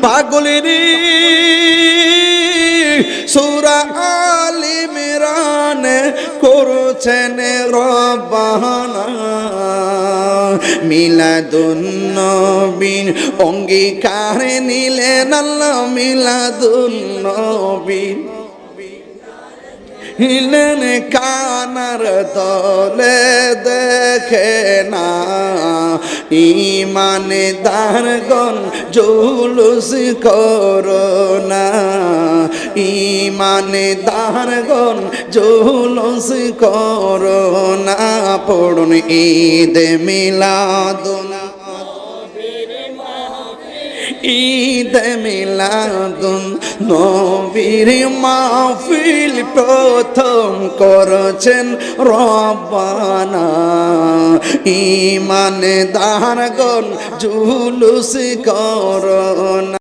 পাগলেরই সূরা আল ইমরান করছেন রব্বানা মিলাদুন নবীর অঙ্গীকার নিলেন আল্লাহ মিলাদুন নবীর হিলেন কানার তলে দেখে না ঈমানদারগণ জুলুস করোনা ঈমানদারগণ জুলুস করোনা পড়ুন ঈদ মিলাদুন ঈদ মিলাদুন নবীর মাহফিল প্রথম করছেন রব্বানা ঈমানদারগণ জুলুস করোনা।